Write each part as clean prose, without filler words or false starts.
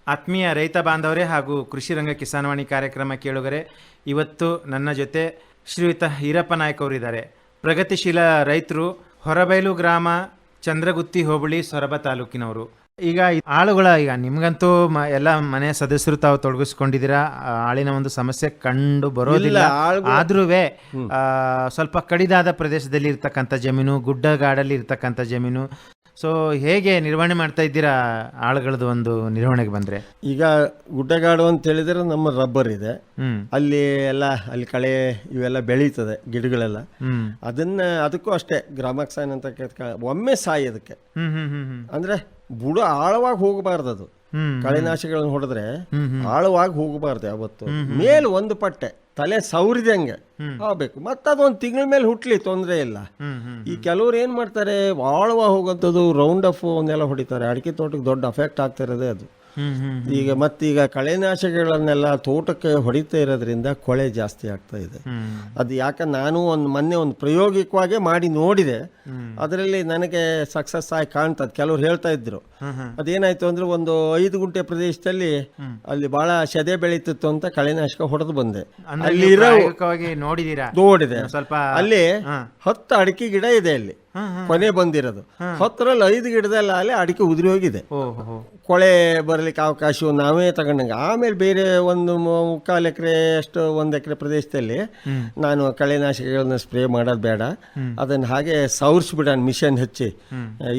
ಆತ್ಮೀಯ ರೈತ ಬಾಂಧವರೇ ಹಾಗೂ ಕೃಷಿ ರಂಗ ಕಿಸಾನ್ವಾಣಿ ಕಾರ್ಯಕ್ರಮ ಕೇಳುಗರೆ, ಇವತ್ತು ನನ್ನ ಜೊತೆ ಶ್ರೀಯುತ ಈರಪ್ಪ ನಾಯ್ಕ ಅವರಿದ್ದಾರೆ. ಪ್ರಗತಿಶೀಲ ರೈತರು, ಹೊರಬೈಲು ಗ್ರಾಮ, ಚಂದ್ರಗುತ್ತಿ ಹೋಬಳಿ, ಸೊರಬ ತಾಲೂಕಿನವರು. ಈಗ ಈಗ ನಿಮ್ಗಂತೂ ಎಲ್ಲ ಮನೆ ಸದಸ್ಯರು ತಾವು ತೊಡಗಿಸ್ಕೊಂಡಿದ್ದೀರಾ. ಆಳಿನ ಒಂದು ಸಮಸ್ಯೆ ಕಂಡು ಬರೋದಿಲ್ಲ. ಆದ್ರೂ ಸ್ವಲ್ಪ ಕಡಿದಾದ ಪ್ರದೇಶದಲ್ಲಿ ಇರ್ತಕ್ಕಂಥ ಜಮೀನು, ಗುಡ್ಡಗಾಡಲ್ಲಿ ಇರ್ತಕ್ಕಂಥ ಜಮೀನು. ಸೊ ಹೇಗೆ ನಿರ್ವಹಣೆ ಮಾಡ್ತಾ ಇದ್ದೀರಾ ಆಳುಗಳದ್ದು ಒಂದು ನಿರ್ವಹಣೆಗೆ ಬಂದ್ರೆ? ಈಗ ಗುಡ್ಡಗಾಡು ಅಂತ ಹೇಳಿದ್ರೆ ನಮ್ಮ ರಬ್ಬರ್ ಇದೆ, ಅಲ್ಲಿ ಕಳೆ ಇವೆಲ್ಲ ಬೆಳೀತದೆ ಗಿಡಗಳೆಲ್ಲ. ಅದಕ್ಕೂ ಅಷ್ಟೇ ಗ್ರಾಮಕ್ಸಾಯನ್ ಅಂತ ಒಮ್ಮೆ ಸಾಯಿ ಅದಕ್ಕೆ. ಅಂದ್ರೆ ಬುಡ ಆಳವಾಗಿ ಹೋಗಬಾರ್ದು, ಅದು ಕಳೆನಾಶಗಳನ್ನು ಹೊಡೆದ್ರೆ ಆಳವಾಗಿ ಹೋಗಬಾರ್ದು ಯಾವತ್ತು. ಮೇಲೆ ಒಂದು ಪಟ್ಟೆ ತಲೆ ಸೌರಿದಂಗೆ ಆಗ್ಬೇಕು, ಮತ್ತದೊಂದು ತಿಂಗಳ ಮೇಲೆ ಹುಟ್ಲಿ, ತೊಂದರೆ ಇಲ್ಲ. ಈ ಕೆಲವ್ರು ಏನ್ ಮಾಡ್ತಾರೆ, ಆಳವಾಗಿ ಹೋಗೋಂಥದ್ದು ರೌಂಡ್ ಅಪ್ ಅವನ್ನೆಲ್ಲ ಹೊಡಿತಾರೆ. ಅಡಿಕೆ ತೋಟಕ್ಕೆ ದೊಡ್ಡ ಅಫೆಕ್ಟ್ ಆಗ್ತಾ ಇರೋದೇ ಅದು. ಮತ್ತೀಗ ಕಳೆನಾಶಕಗಳನ್ನೆಲ್ಲ ತೋಟಕ್ಕೆ ಹೊಡಿತಾ ಇರೋದ್ರಿಂದ ಕೊಳೆ ಜಾಸ್ತಿ ಆಗ್ತಾ ಇದೆ. ಅದು ಯಾಕಂದ್ರೆ ನಾನು ಮೊನ್ನೆ ಒಂದು ಪ್ರಾಯೋಗಿಕವಾಗಿ ಮಾಡಿ ನೋಡಿದೆ, ಅದರಲ್ಲಿ ನನಗೆ ಸಕ್ಸಸ್ ಆಗಿ ಕಾಣ್ತದೆ. ಕೆಲವ್ರು ಹೇಳ್ತಾ ಇದ್ರು ಅದೇನಾಯ್ತು ಅಂದ್ರೆ, ಒಂದು 5 ಗುಂಟೆ ಪ್ರದೇಶದಲ್ಲಿ ಅಲ್ಲಿ ಬಹಳ ಸೆದೆ ಬೆಳೀತಿತ್ತು ಅಂತ ಕಳೆನಾಶಕ ಹೊಡೆದು ಬಂದೆ. ಅಲ್ಲಿ ನೋಡಿದೆ ಸ್ವಲ್ಪ, ಅಲ್ಲಿ 10 ಅಡಿಕೆ ಗಿಡ ಇದೆ, ಅಲ್ಲಿ ಕೊನೆ ಬಂದಿರೋದು 10ರಲ್ಲಿ 5 ಗಿಡದಲ್ಲಿ ಅಲ್ಲಿ ಅಡಿಕೆ ಉದುರಿ ಹೋಗಿದೆ. ಕೊಳೆ ಬರಲಿಕ್ಕೆ ಅವಕಾಶ ನಾವೇ ತಗೊಂಡಂಗೆ. ಆಮೇಲೆ ಬೇರೆ ಒಂದು 3/4 ಎಕರೆ ಅಷ್ಟು 1 ಎಕರೆ ಪ್ರದೇಶದಲ್ಲಿ ನಾನು ಕಳೆನಾಶಕಗಳನ್ನ ಸ್ಪ್ರೇ ಮಾಡೋದು ಬೇಡ, ಅದನ್ನ ಹಾಗೆ ಸವರ್ಸ್ಬಿಡೋಣ, ಮಿಷನ್ ಹಚ್ಚಿ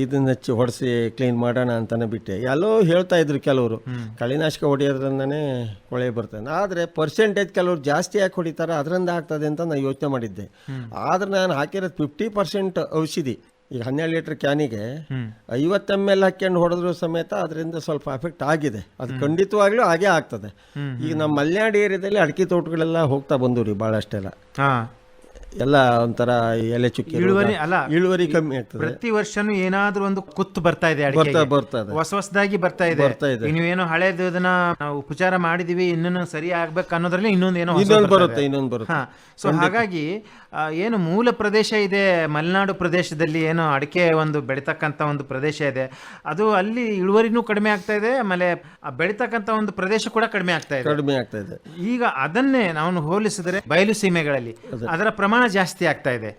ಇದನ್ನ ಹಚ್ಚಿ ಹೊಡೆಸಿ ಕ್ಲೀನ್ ಮಾಡೋಣ ಅಂತಾನೆ ಬಿಟ್ಟೆ. ಎಲ್ಲೋ ಹೇಳ್ತಾ ಇದ್ರು ಕೆಲವರು ಕಳೆನಾಶಕ ಹೊಡೆಯೋದ್ರಿಂದನೇ ಕೊಳೆ ಬರ್ತದೆ. ಆದರೆ ಪರ್ಸೆಂಟೇಜ್ ಕೆಲವರು ಜಾಸ್ತಿ ಯಾಕೆ ಹೊಡಿತಾರೆ, ಅದರಿಂದ ಆಗ್ತದೆ ಅಂತ ನಾನು ಯೋಚನೆ ಮಾಡಿದ್ದೆ. ಆದ್ರೆ ನಾನು ಹಾಕಿರೋದು 50% ಔಷಧಿ. ಈಗ 12 ಲೀಟರ್ ಕ್ಯಾನಿಗೆ 50 ml ಹಾಕ್ಯಂಡು ಹೊಡೆದ್ರು ಸಮೇತ ಅದರಿಂದ ಸ್ವಲ್ಪ ಎಫೆಕ್ಟ್ ಆಗಿದೆ. ಅದು ಖಂಡಿತವಾಗ್ಲೂ ಹಾಗೆ ಆಗ್ತದೆ. ಈಗ ನಮ್ಮ ಮಲೆನಾಡು ಏರಿಯಾದಲ್ಲಿ ಅಡಿಕೆ ತೋಟಗಳೆಲ್ಲ ಹೋಗ್ತಾ ಬಂದವ್ರಿ ಭಾಳಷ್ಟೆಲ್ಲ. ಎಲ್ಲ ಒಂಥರ ಎಲೆ ಚುಕ್ಕಿ, ಇಳುವರಿ ಕಮ್ಮಿ ಆಗ್ತದೆ. ಪ್ರತಿ ವರ್ಷನೂ ಏನಾದ್ರೂ ಒಂದು ಕುತ್ತು ಬರ್ತಾ ಇದೆ, ಬರ್ತದೆ ಹೊಸದಾಗಿ ಬರ್ತಾ ಇದೆ. ನೀವೇನೋ ಹಳೇದು ಇದನ್ನ ನಾವು ಉಪಚಾರ ಮಾಡಿದೀವಿ, ಇನ್ನೊಂದು ಸರಿ ಆಗ್ಬೇಕು ಅನ್ನೋದ್ರಲ್ಲಿ ಇನ್ನೊಂದು ಬರುತ್ತೆ. ಸೊ ಹಾಗಾಗಿ ಏನು ಮೂಲ ಪ್ರದೇಶ ಇದೆ, ಮಲೆನಾಡು ಪ್ರದೇಶದಲ್ಲಿ ಏನು ಅಡಿಕೆ ಒಂದು ಬೆಳೀತಕ್ಕಂಥ ಒಂದು ಪ್ರದೇಶ ಇದೆ, ಅದು ಅಲ್ಲಿ ಇಳುವರಿನೂ ಕಡಿಮೆ ಆಗ್ತಾ ಇದೆ, ಆಮೇಲೆ ಬೆಳೀತಕ್ಕಂಥ ಒಂದು ಪ್ರದೇಶ ಕೂಡ ಕಡಿಮೆ ಆಗ್ತಾ ಇದೆ. ಈಗ ಅದನ್ನೇ ನಾವು ಹೋಲಿಸಿದ್ರೆ ಬಯಲು ಸೀಮೆಗಳಲ್ಲಿ ಅದರ ಪ್ರಮಾಣ ಜಾಸ್ತಿ ಆಗ್ತಾ ಇದೆ.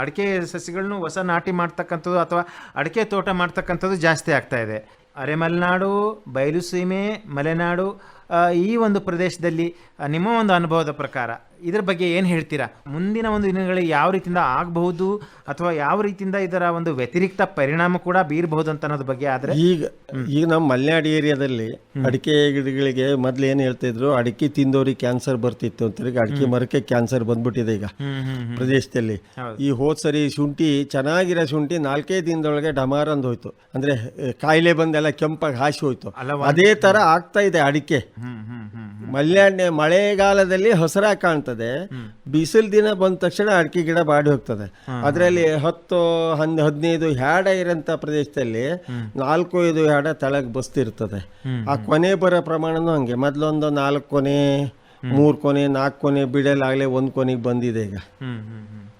ಅಡಿಕೆ ಸಸಿಗಳನ್ನು ಹೊಸ ನಾಟಿ ಮಾಡ್ತಕ್ಕಂಥದ್ದು ಅಥವಾ ಅಡಿಕೆ ತೋಟ ಮಾಡ್ತಕ್ಕಂಥದ್ದು ಜಾಸ್ತಿ ಆಗ್ತಾ ಇದೆ. ಅರೆಮಲೆನಾಡು, ಬಯಲು ಸೀಮೆ, ಮಲೆನಾಡು, ಈ ಒಂದು ಪ್ರದೇಶದಲ್ಲಿ ನಿಮ್ಮ ಒಂದು ಅನುಭವದ ಪ್ರಕಾರ ಇದರ ಬಗ್ಗೆ ಏನು ಹೇಳ್ತೀರಾ? ಮುಂದಿನ ಒಂದು ದಿನಗಳಲ್ಲಿ ಯಾವ ರೀತಿಯಿಂದ ಆಗಬಹುದು ಅಥವಾ ಯಾವ ರೀತಿಯಿಂದ ಇದರ ಒಂದು ವ್ಯತಿರಿಕ್ತ ಪರಿಣಾಮ ಕೂಡ ಬೀರಬಹುದು ಅಂತ ಅನ್ನೋದ್ರ ಬಗ್ಗೆ. ಆದರೆ ಈಗ ನಮ್ಮ ಮಲೆನಾಡು ಏರಿಯಾದಲ್ಲಿ ಅಡಿಕೆ ಗಿಡಗಳಿಗೆ ಮೊದ್ಲು ಏನು ಹೇಳ್ತಾ ಇದ್ರು, ಅಡಿಕೆ ತಿಂದವ್ರಿಗೆ ಕ್ಯಾನ್ಸರ್ ಬರ್ತಿತ್ತು ಅಂತ. ಅಡಿಕೆ ಮರಕ್ಕೆ ಕ್ಯಾನ್ಸರ್ ಬಂದ್ಬಿಟ್ಟಿದೆ ಈಗ ಪ್ರದೇಶದಲ್ಲಿ. ಈ ಹೋದ್ ಸರಿ ಶುಂಠಿ, ಚೆನ್ನಾಗಿರೋ ಶುಂಠಿ 4-5 ದಿನದೊಳಗೆ ಡಮಾರ್ ಅಂದ್ ಹೋಯ್ತು, ಅಂದ್ರೆ ಕಾಯಿಲೆ ಬಂದೆಲ್ಲ ಕೆಂಪಾಗಿ ಹಾಸಿ ಹೋಯ್ತು. ಅದೇ ತರ ಆಗ್ತಾ ಇದೆ ಅಡಿಕೆ. ಮಳೆಗಾಲದಲ್ಲಿ ಹಸಿರಾಗಿ ಕಾಣ್ತದೆ, ಬಿಸಿಲು ದಿನ ಬಂದ ತಕ್ಷಣ ಅಡಿಕೆ ಗಿಡ ಬಾಡಿ ಹೋಗ್ತದೆ. ಅದರಲ್ಲಿ 10-15 ಹ್ಯಾಡ ಇರೋಂಥ ಪ್ರದೇಶದಲ್ಲಿ 4-5 ಹ್ಯಾಡ ತೆಳಗ್ ಬಸ್ತಿರ್ತದೆ. ಆ ಕೊನೆ ಬರೋ ಪ್ರಮಾಣನೂ ಹಂಗೆ, ಮೊದಲೊಂದು 4 ಕೊನೆ, 3 ಕೊನೆ, 4 ಕೊನೆ ಬಿಡಲಾಗಲೇ 1 ಕೊನೆಗೆ ಬಂದಿದೆ ಈಗ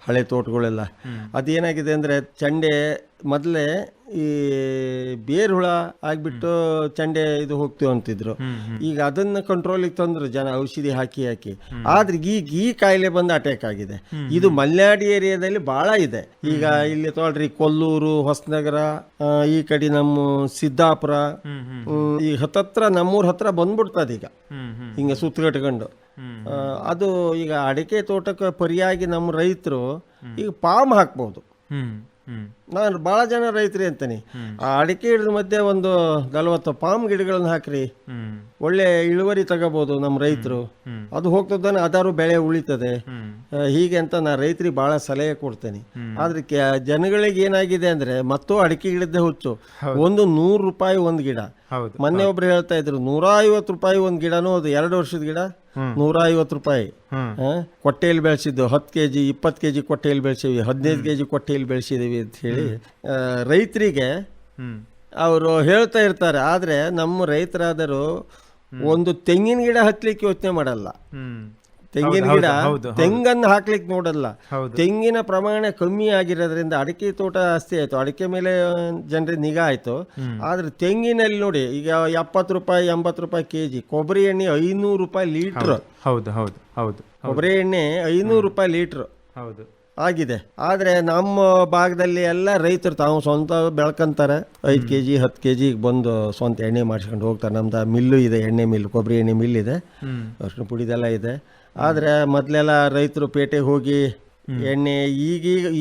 ಹಳೆ ತೋಟಗಳೆಲ್ಲ. ಅದೇನಾಗಿದೆ ಅಂದರೆ, ಚಂಡೆ ಮೊದಲೇ ಈ ಬೇರು ಹುಳ ಆಗಿಬಿಟ್ಟು ಚಂಡೆ ಇದು ಹೋಗ್ತೀವಿ ಅಂತಿದ್ರು. ಈಗ ಅದನ್ನ ಕಂಟ್ರೋಲಿಗೆ ತಂದ್ರು ಜನ, ಔಷಧಿ ಹಾಕಿ. ಆದ್ರೆ ಈಗ ಈ ಕಾಯಿಲೆ ಬಂದು ಅಟ್ಯಾಕ್ ಆಗಿದೆ. ಇದು ಮಲೆನಾಡು ಏರಿಯಾದಲ್ಲಿ ಬಹಳ ಇದೆ. ಈಗ ಇಲ್ಲಿ ತೊಗೊಳ್ರಿ, ಕೊಲ್ಲೂರು, ಹೊಸನಗರ, ಈ ಕಡೆ ನಮ್ಮ ಸಿದ್ದಾಪುರ, ಈ ಹತ್ತತ್ರ ನಮ್ಮೂರ ಹತ್ರ ಬಂದ್ಬಿಡ್ತದೆ ಈಗ ಹಿಂಗೆ ಸುತ್ತಗಟ್ಕೊಂಡು. ಅದು ಈಗ ಅಡಿಕೆ ತೋಟಕ್ಕೆ ಪರಿಯಾಗಿ ನಮ್ಮ ರೈತರು ಈಗ ಪಾಮ್ ಹಾಕ್ಬೋದು. ನಾನು ಭಾಳ ಜನ ರೈತರಿ ಅಂತೀನಿ, ಆ ಅಡಿಕೆ ಗಿಡದ ಮಧ್ಯೆ ಒಂದು 40 ಪಾಮ್ ಗಿಡಗಳನ್ನ ಹಾಕ್ರಿ, ಒಳ್ಳೆ ಇಳುವರಿ ತಗೋಬಹುದು ನಮ್ಮ ರೈತರು. ಅದು ಹೋಗ್ತದಾನೆ, ಅದಾರು ಬೆಳೆ ಉಳಿತದೆ. ಹೀಗೆ ಅಂತ ನಾನು ರೈತರಿಗೆ ಭಾಳ ಸಲಹೆ ಕೊಡ್ತೇನೆ. ಆದ್ರೆ ಜನಗಳಿಗೆ ಏನಾಗಿದೆ ಅಂದ್ರೆ, ಮತ್ತೂ ಅಡಿಕೆ ಗಿಡದ್ದೇ ಹುಚ್ಚು. ಒಂದು 100 ರೂಪಾಯಿ ಒಂದು ಗಿಡ. ಮೊನ್ನೆ ಒಬ್ರು ಹೇಳ್ತಾ ಇದ್ರು 150 ರೂಪಾಯಿ ಒಂದು ಗಿಡನೂ, ಅದು 2 ವರ್ಷದ ಗಿಡ 150 ರೂಪಾಯಿ. ಕೊಟ್ಟೆಯಲ್ಲಿ ಬೆಳೆಸಿದ್ದು 10 kg 20 kg ಕೊಟ್ಟೆಯಲ್ಲಿ ಬೆಳೆಸಿವಿ, 15 kg ಕೊಟ್ಟೆಯಲ್ಲಿ ಬೆಳೆಸಿದೀವಿ ಅಂತ ಹೇಳಿ ರೈತರಿಗೆ ಅವರು ಹೇಳ್ತಾ ಇರ್ತಾರೆ. ಆದ್ರೆ ನಮ್ಮ ರೈತರಾದರೂ ಒಂದು ತೆಂಗಿನ ಗಿಡ ಹತ್ತಲಿಕ್ಕೆ ಯೋಚನೆ ಮಾಡಲ್ಲ. ತೆಂಗಿನ ಗಿಡ ತೆಂಗನ್ನು ಹಾಕ್ಲಿಕ್ಕೆ ನೋಡಲ್ಲ, ತೆಂಗಿನ ಪ್ರಮಾಣ ಕಮ್ಮಿ ಆಗಿರೋದ್ರಿಂದ ಅಡಿಕೆ ತೋಟ ಜಾಸ್ತಿ ಆಯ್ತು, ಅಡಿಕೆ ಮೇಲೆ ಜನರಿಗೆ ನಿಗಾ ಆಯ್ತು. ಆದ್ರೆ ತೆಂಗಿನಲ್ಲಿ ನೋಡಿ ಈಗ 70 ರೂಪಾಯಿ 80 ರೂಪಾಯಿ ಕೆಜಿ, ಕೊಬ್ಬರಿ ಎಣ್ಣೆ 500 ರೂಪಾಯಿ ಲೀಟರ್. ಹೌದು ಹೌದು ಹೌದು, ಕೊಬ್ಬರಿ ಎಣ್ಣೆ 500 ರೂಪಾಯಿ ಲೀಟರ್ ಹೌದು ಆಗಿದೆ. ಆದ್ರೆ ನಮ್ಮ ಭಾಗದಲ್ಲಿ ಎಲ್ಲ ರೈತರು ತಾವು ಸ್ವಂತ ಬೆಳ್ಕೊಂತಾರೆ. 5 kg 10 kg ಬಂದು ಸ್ವಂತ ಎಣ್ಣೆ ಮಾಡಿಸ್ಕೊಂಡು ಹೋಗ್ತಾರೆ. ನಮ್ದು ಮಿಲ್ಲು ಇದೆ, ಎಣ್ಣೆ ಮಿಲ್, ಕೊಬ್ಬರಿ ಎಣ್ಣೆ ಮಿಲ್ ಇದೆ, ಅರ್ಶಿನ ಪುಡಿದೆಲ್ಲ ಇದೆ. ಆದ್ರೆ ಮೊದಲೆಲ್ಲ ರೈತರು ಪೇಟೆಗೆ ಹೋಗಿ ಎಣ್ಣೆ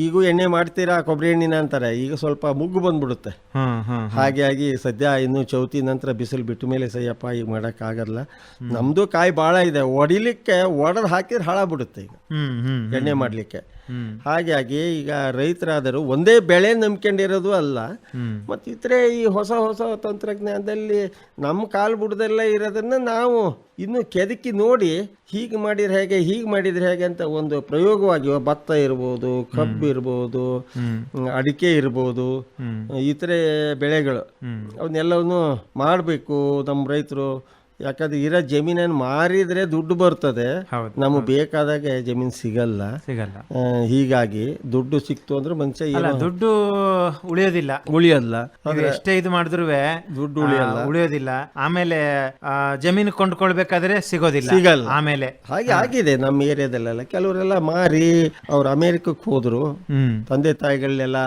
ಈಗೂ ಎಣ್ಣೆ ಮಾಡ್ತೀರಾ ಕೊಬ್ಬರಿ ಎಣ್ಣಿನ ಅಂತಾರೆ. ಈಗ ಸ್ವಲ್ಪ ಮುಗ್ಗು ಬಂದ್ಬಿಡುತ್ತೆ. ಹಾಗಾಗಿ ಸದ್ಯ ಇನ್ನು ಚೌತಿ ನಂತರ ಬಿಸಿಲು ಬಿಟ್ಟ ಮೇಲೆ ಸಯ್ಯಪ್ಪ ಈಗ ಮಾಡೋಕ್ಕಾಗಲ್ಲ. ನಮ್ದು ಕಾಯಿ ಭಾಳ ಇದೆ, ಒಡಿಲಿಕ್ಕೆ ಒಡೆದು ಹಾಕಿದ್ರೆ ಹಾಳಾಗ್ಬಿಡುತ್ತೆ ಈಗ ಎಣ್ಣೆ ಮಾಡಲಿಕ್ಕೆ. ಹಾಗಾಗಿ ಈಗ ರೈತರಾದರೂ ಒಂದೇ ಬೆಳೆ ನಂಬ್ಕೊಂಡಿರೋದು ಅಲ್ಲ, ಮತ್ತು ಇತರೆ ಈ ಹೊಸ ಹೊಸ ತಂತ್ರಜ್ಞಾನದಲ್ಲಿ ನಮ್ಮ ಕಾಲು ಬುಡದಲ್ಲೇ ಇರೋದನ್ನ ನಾವು ಇನ್ನು ಕೆದಕಿ ನೋಡಿ ಹೀಗೆ ಮಾಡಿದ್ರೆ ಹೇಗೆ, ಹೀಗೆ ಮಾಡಿದ್ರೆ ಹೇಗೆ ಅಂತ ಒಂದು ಪ್ರಯೋಗವಾಗಿ, ಭತ್ತ ಇರ್ಬೋದು, ಕಬ್ಬು ಇರ್ಬೋದು, ಅಡಿಕೆ ಇರ್ಬೋದು, ಇತರೆ ಬೆಳೆಗಳು ಅವನ್ನೆಲ್ಲವನ್ನು ಮಾಡಬೇಕು ನಮ್ಮ ರೈತರು. ಯಾಕಂದ್ರೆ ಇರೋ ಜಮೀನನ್ನು ಮಾರಿದ್ರೆ ದುಡ್ಡು ಬರ್ತದೆ, ನಮಗೆ ಬೇಕಾದಾಗ ಜಮೀನು ಸಿಗಲ್ಲ. ಹೀಗಾಗಿ ದುಡ್ಡು ಸಿಕ್ತು ಅಂದ್ರೆ ಮನುಷ್ಯ ದುಡ್ಡು ಉಳಿಯೋಲ್ಲ. ಎಷ್ಟೇ ಇದು ಮಾಡಿದ್ರು ದುಡ್ಡು ಉಳಿಯೋದಿಲ್ಲ. ಆಮೇಲೆ ಜಮೀನು ಕೊಂಡ್ಕೊಳ್ಬೇಕಾದ್ರೆ ಸಿಗಲ್ಲ ಆಮೇಲೆ. ಹಾಗೆ ಆಗಿದೆ ನಮ್ಮ ಏರಿಯಾದಲ್ಲೆಲ್ಲ. ಕೆಲವರೆಲ್ಲ ಮಾರಿ ಅವ್ರು ಅಮೆರಿಕಕ್ಕೆ ಹೋದ್ರು, ತಂದೆ ತಾಯಿಗಳನ್ನೆಲ್ಲ